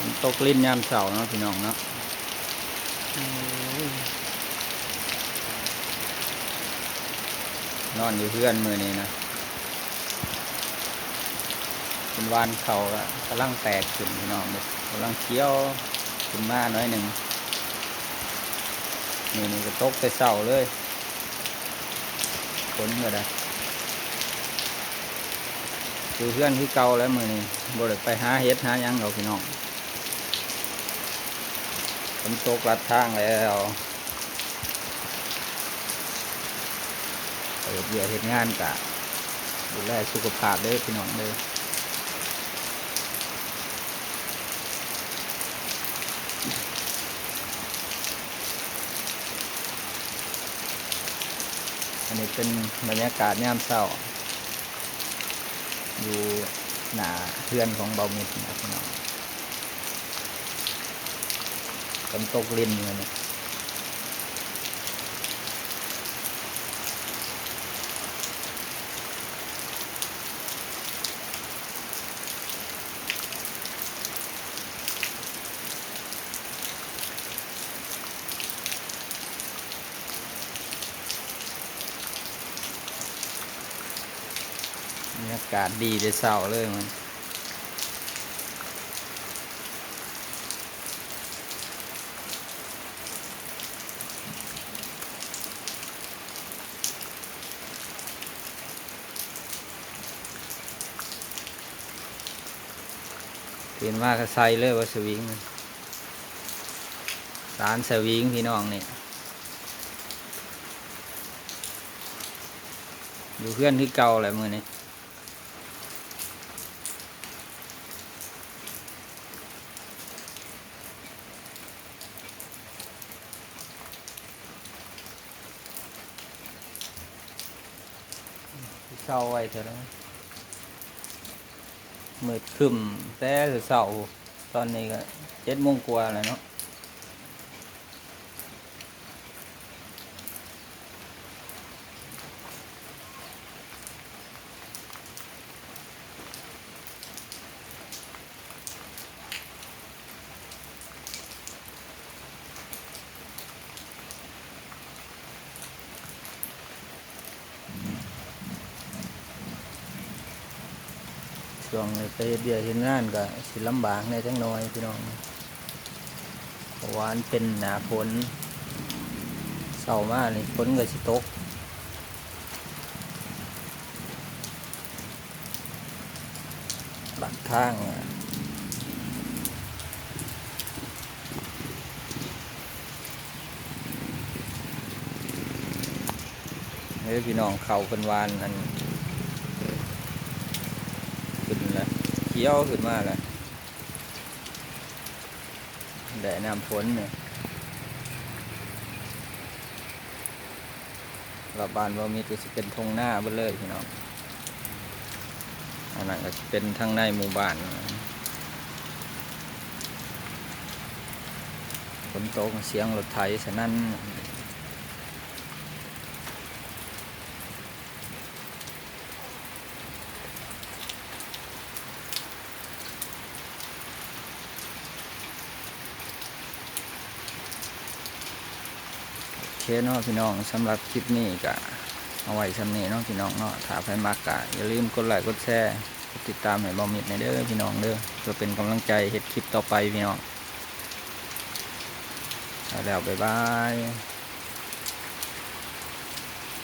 มันตกลิ้นยามเสาร์เนาะพี่น้องเนาะนอนอยู่เพื่อนมือนี้นะเป็นวานเขากำลังแตกขึ้นพี่น้องเลยกำลังเคี้ยวขึ้นมาหน่อยหนึ่งนี่ก็ตกแต่เสาเลยฝนก็ได้อยู่เพื่อนที่เก่าแล้วมือนี้บ่ได้ไปหาเห็ดหายังเราพี่น้องฝนตกลัดทางแล้วเปิดเบียร์เห็ดงานกะดูแลสุขภาพเด้อพี่น้องเด้ออันนี้เป็นบรรยากาศยามเช้าอยู่หน้าเพื่อนของเบามิดนะพี่น้องฝนตกลิ้นเลยเนี่ยบรรยากาศดีแต่เช้าเลยมันเห็นว่าก็ใส่เลยว่าสวิงสารสวิงพี่น้องนี่อยู่เพื่อนที่เก่าแหละมือนี้เศร้าไว้เถอะนะมืดครึ้มแต่เสาตอนนี้ก็7 โมงกว่าแล้วเนาะช่วงนี้ไปเบียร์เห็นงานก็สิลำบากในจังน้อยพี่น้องเพราะว่ามันเป็นหนาฝนเศร้ามากนี่ฝนก็สิตกหลักทางเฮ้ยพี่น้องเขาเป็นวานอันขึ้นแล้วเคี้ยวขึ้นมาแล้วแดดน้ำฝนเนี่ยรอบบ้านว่ามีก็จะเป็นทงหน้าเบ้เลยพี่น้องอันนั้นก็จะเป็นทางในหมู่บ้านฝนตกเสียงรถไถฉะนั้นโอเคเนาะพี่น้องสำหรับคลิปนี้ก็เอาไว้สำนี้เนาะพี่น้องเนาะถ้าใครมักก็อย่าลืมกดไลค์กดแชร์กดติดตามให้บ่มิดในเด้อพี่น้องเด้อเพื่อเป็นกำลังใจเฮ็ดคลิปต่อไปพี่น้องแล้วบ๊ายบาย